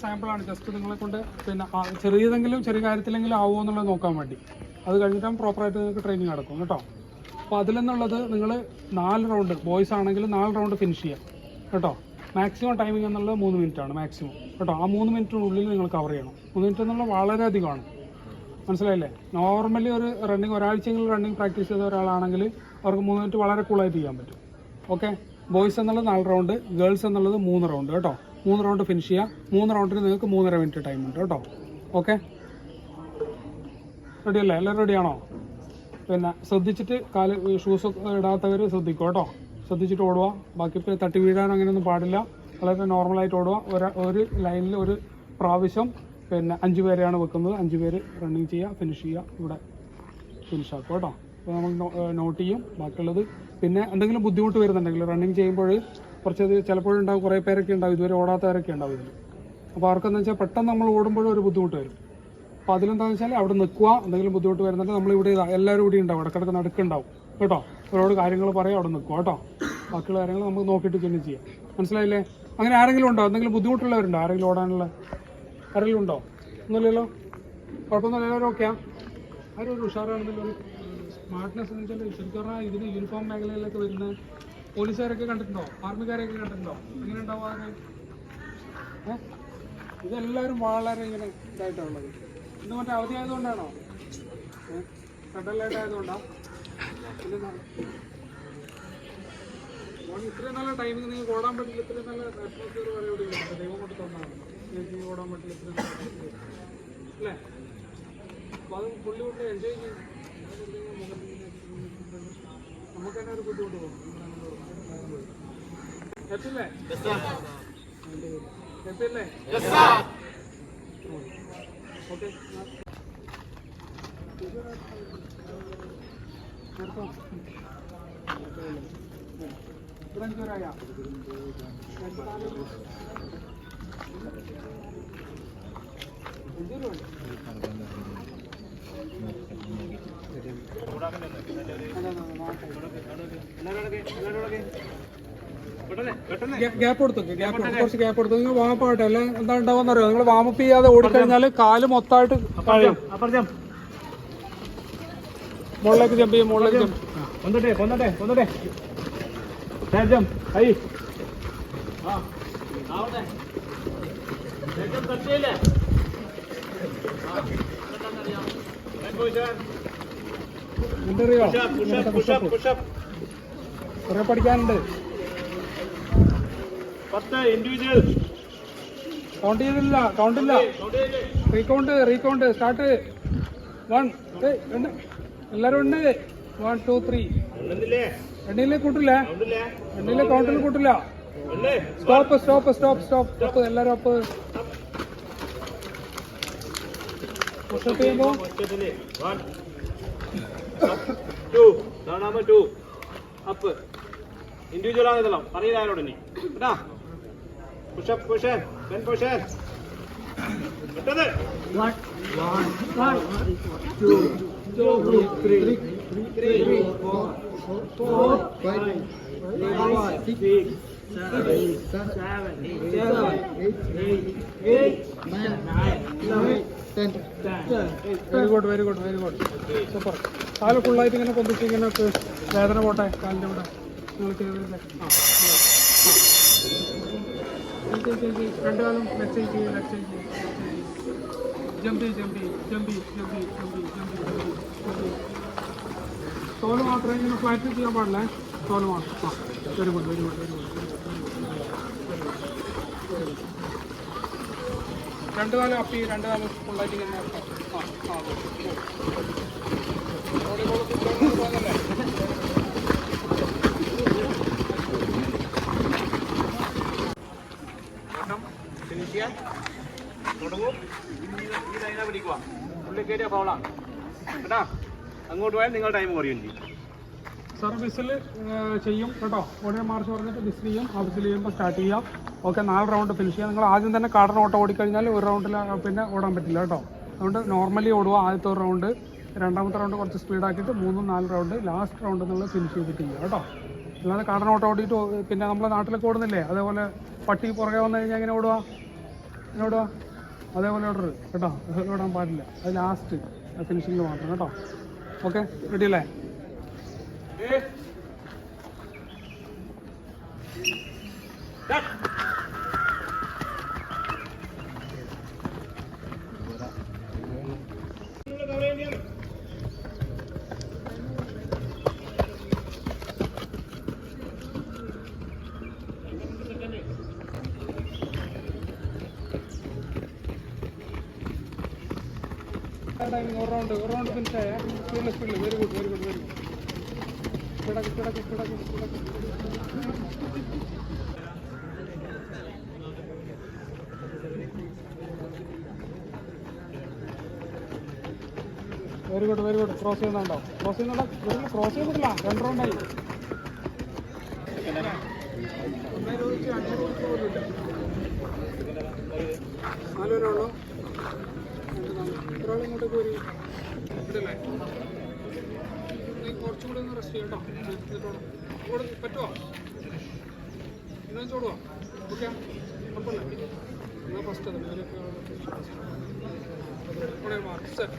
സാമ്പിളാണ്, just നിങ്ങളെ കൊണ്ട് പിന്നെ ചെറിയ കാര്യത്തിലെങ്കിലും ആവുമോ എന്നുള്ളത് നോക്കാൻ വേണ്ടി. അത് കഴിഞ്ഞിട്ടാകും പ്രോപ്പറായിട്ട് നിങ്ങൾക്ക് ട്രെയിനിങ് നടക്കും കേട്ടോ. അപ്പോൾ അതിൽ നിന്നുള്ളത് നിങ്ങൾ 4 റൗണ്ട്, ബോയ്സ് ആണെങ്കിൽ 4 റൗണ്ട് ഫിനിഷ് ചെയ്യാം കേട്ടോ. മാക്സിമം ടൈമിംഗ് എന്നുള്ളത് 3 മിനിറ്റാണ് മാക്സിമം കേട്ടോ. ആ 3 മിനിറ്റിനുള്ളിൽ നിങ്ങൾ കവർ ചെയ്യണം. 3 മിനിറ്റ് എന്നുള്ളത് വളരെയധികമാണ്, മനസ്സിലായില്ലേ? നോർമലി ഒരു ഒരാഴ്ചയെങ്കിലും റണ്ണിങ് പ്രാക്ടീസ് ചെയ്ത ഒരാളാണെങ്കിൽ അവർക്ക് 3 മിനിറ്റ് വളരെ കൂളായിട്ട് ചെയ്യാൻ പറ്റും. ഓക്കെ, ബോയ്സ് എന്നുള്ളത് 4 റൗണ്ട്, ഗേൾസ് എന്നുള്ളത് 3 റൗണ്ട് കേട്ടോ. 3 റൗണ്ട് ഫിനിഷ് ചെയ്യുക. 3 റൗണ്ടിന് നിങ്ങൾക്ക് 3.5 മിനിറ്റ് ടൈം ഉണ്ട് കേട്ടോ. ഓക്കെ, റെഡി അല്ലേ? എല്ലാവരും റെഡിയാണോ? പിന്നെ ശ്രദ്ധിച്ചിട്ട് ഷൂസ് ഇടാത്തവർ ശ്രദ്ധിക്കുക കേട്ടോ. ശ്രദ്ധിച്ചിട്ട് ഓടുക. ബാക്കി തട്ടി വീഴാൻ അങ്ങനെയൊന്നും പാടില്ല. വളരെ നോർമലായിട്ട് ഓടുക. ഒരു ലൈനിൽ ഒരു പ്രാവശ്യം പിന്നെ 5 പേരെയാണ് വെക്കുന്നത്. 5 പേര് റണ്ണിങ് ചെയ്യുക, ഫിനിഷ് ചെയ്യുക. ഇവിടെ ഫിനിഷ് ആക്കുക കേട്ടോ. അപ്പോൾ നമ്മൾ നോട്ട് ചെയ്യും ബാക്കിയുള്ളത്. പിന്നെ എന്തെങ്കിലും ബുദ്ധിമുട്ട് വരുന്നുണ്ടെങ്കിൽ റണ്ണിങ് ചെയ്യുമ്പോൾ കുറച്ചത് ചിലപ്പോഴുണ്ടാവും, കുറേ പേരൊക്കെ ഉണ്ടാവും ഇതുവരെ ഓടാത്തവരൊക്കെ ഉണ്ടാവും ഇതിൽ. അപ്പോൾ അവർക്കെന്ന് വെച്ചാൽ പെട്ടെന്ന് നമ്മൾ ഓടുമ്പോഴും ഒരു ബുദ്ധിമുട്ട് വരും. അപ്പോൾ അതിലെന്താണെന്ന് വെച്ചാൽ അവിടെ നിൽക്കുക. എന്തെങ്കിലും ബുദ്ധിമുട്ട് വരുന്നുണ്ട് നമ്മളിവിടെ എല്ലാവരും കൂടി ഉണ്ടാവും, ഇടക്കിടക്ക് നടുക്കുണ്ടാവും കേട്ടോ. അവരോട് കാര്യങ്ങൾ പറയാം, അവിടെ നിൽക്കുക കേട്ടോ. ബാക്കിയുള്ള കാര്യങ്ങൾ നമുക്ക് നോക്കിയിട്ട് പിന്നെ ചെയ്യാം. മനസ്സിലായില്ലേ? അങ്ങനെ ആരെങ്കിലും ഉണ്ടോ? എന്തെങ്കിലും ബുദ്ധിമുട്ടുള്ളവരുണ്ടോ? ആരെങ്കിലും ഓടാനുള്ള ആരെങ്കിലും ഉണ്ടോ? ഒന്നുമില്ലല്ലോ, കുഴപ്പമൊന്നുമില്ല. എല്ലാവരും ഓക്കെയാ? ആരും ഒരു ഉഷാറാണെന്നല്ലോ. ഒരു സ്മാർട്ട്നെസ് എന്ന് വെച്ചാൽ ശരിക്കും പറഞ്ഞാൽ ഇതിന് യൂണിഫോം മേഖലയിലൊക്കെ വരുന്ന പോലീസുകാരൊക്കെ കണ്ടിട്ടുണ്ടോ? ആർമിക്കാരെയൊക്കെ കണ്ടിട്ടുണ്ടോ? എങ്ങനെ ഉണ്ടാവാതെ ഇതെല്ലാവരും വളരെ ഇങ്ങനെ ഇതായിട്ടുള്ളത്. ഇന്ന് മറ്റേ അവധി ആയതുകൊണ്ടാണോ? ഫെഡറലായിട്ട് ആയതുകൊണ്ടാണ്. ഇത്രയും നല്ല ടൈമിങ് നിങ്ങൾക്ക് ഓടാൻ പറ്റില്ല. ഇത്രയും നല്ല അറ്റ്മോസ്ഫിയർ പറയുകയില്ല. ദൈവം കൊണ്ട് തന്നാണ് നിങ്ങൾക്ക് ഓടാൻ പറ്റില്ല. ഇത്രയും അല്ലേ? അപ്പോൾ അത് പുള്ളി കൊണ്ട് എൻജോയ് ചെയ്യും. നമുക്ക് തന്നെ ഒരു ബുദ്ധിമുട്ട് തോന്നും. എത്തില്ലേ? എത്തില്ലേ? ഓക്കെ, ഗ്യാപ്പ് കൊടുത്തു, കുറച്ച് ഗ്യാപ്പ് കൊടുത്തു. നിങ്ങൾ വാമപ്പ് ആവട്ടെ. അല്ലെ എന്താ ഉണ്ടാവുമെന്ന് അറിയോ? നിങ്ങൾ വാമപ്പ് ചെയ്യാതെ ഓടിക്കഴിഞ്ഞാൽ കാല് മൊത്തമായിട്ട് മുകളിലേക്ക് ജമ്പ് ചെയ്യും. മുകളിലേക്ക് ജമ്പ് എന്തറിയോ? കുറെ പഠിക്കാനുണ്ട്. 10 ഇൻഡിവിജ്വൽ കൗണ്ടില്ല. Recount start. 1 2 എല്ലാരും ഉണ്ട്. 1 2 3 എണ്ണയിലെ കൂട്ടില്ല. എണ്ണയിലെ കൗണ്ടിൽ കൂട്ടില്ല. സ്റ്റോപ്പ്. എല്ലാരും അപ്പ്. പുഷപ്പ് ചെയ്യുമ്പോ 1 2 2 അപ്പ്. ഇൻഡിവിജ്വൽ ആണ് ഇതെല്ലാം. അറിയില്ല ആരോട് ഇനി കേട്ടാ. പുഷപ്പ് പുഷ് പെട്ടത്. 1 2 3 4 5 6 7 8 9 10. Very good. സൂപ്പർ. കാല് ഫുള്ളായിട്ട് ഇങ്ങനെ പൊന്തിച്ച് ഇങ്ങനെ വേദന പോട്ടെ കാലിൻ്റെ ഇവിടെ. നിങ്ങൾ ചെയ്തില്ലേ? രണ്ട് കാലം ലെഫ്റ്റ് സൈഡ് ജമ്പ്. തോല് മാത്രമേ ഇങ്ങനെ ഫ്ലാറ്റ് ചെയ്യാൻ പാടില്ലേ? തോല് മാത്രം. Very good. രണ്ട് കാലം അപ്പി, രണ്ട് കാലം ഫുള്ളായിട്ട് ഇങ്ങനെ തുടങ്ങും. ഈ ലൈനാ പിടിക്കുക. ഉള്ളിൽ കയറിയ ഫൗളാണ് കേട്ടാ. അങ്ങോട്ട് പോയാൽ നിങ്ങൾ ടൈം കുറയും ചെയ്യും. സർവീസിൽ ചെയ്യും കേട്ടോ. ഓടിയ മാർച്ച് പറഞ്ഞിട്ട് ബിസിൽ ചെയ്യും. ആ ബിസിൽ ചെയ്യുമ്പോൾ സ്റ്റാർട്ട് ചെയ്യാം. ഓക്കെ, 4 റൗണ്ട് ഫിനിഷ് ചെയ്യാം. നിങ്ങൾ ആദ്യം തന്നെ കാടൻ ഓട്ടം ഓടിക്കഴിഞ്ഞാൽ ഒരു റൗണ്ടിൽ പിന്നെ ഓടാൻ പറ്റില്ല കേട്ടോ. അതുകൊണ്ട് നോർമലി ഓടുക. ആദ്യത്തെ ഒരു റൗണ്ട്, രണ്ടാമത്തെ റൗണ്ട് കുറച്ച് സ്പീഡാക്കിയിട്ട് 3 4 റൗണ്ട്, ലാസ്റ്റ് റൗണ്ട് നിങ്ങൾ ഫിനിഷ് ചെയ്തിട്ട് ചെയ്യുക കേട്ടോ. അല്ലാതെ കാടൻ ഓട്ടം ഓടിയിട്ട് പിന്നെ നമ്മളെ നാട്ടിലൊക്കെ ഓടുന്നില്ലേ, അതേപോലെ പട്ടി പുറകെ വന്നു കഴിഞ്ഞാൽ എങ്ങനെ ഓടുക? എവിടാ അതേപോലെ ഓർഡർ കേട്ടോ, ഓടാൻ പാടില്ല. അത് ലാസ്റ്റ് ഫിനിഷിങ്ങിൽ മാത്രം കേട്ടോ. ഓക്കെ, റെഡി അല്ലേ? ഒരു റൗണ്ട് ഫിനിഷ് ആയ സ്പീഡിൽ very good very good very good. കിടക്ക്. Very good. ക്രോസ് ചെയ്യുന്നുണ്ടോ? ക്രോസ് ചെയ്യുന്നില്ല. 2 റൗണ്ടായി. 4 പേരുള്ളൂ. ഒരാൾ ഇങ്ങോട്ടേക്ക് വരും. ഇവിടെയല്ലേ? കുറച്ചും കൂടെ ഒന്ന് റെസ്റ്റ് ചെയ്യട്ടോ. ഇവിടെ പറ്റുമോ? ഇന്നും ചോടുവോ? ഓക്കെ, കുഴപ്പമില്ല. എന്നാൽ ഫസ്റ്റ് അത് മാർക്ക് സെറ്റ്.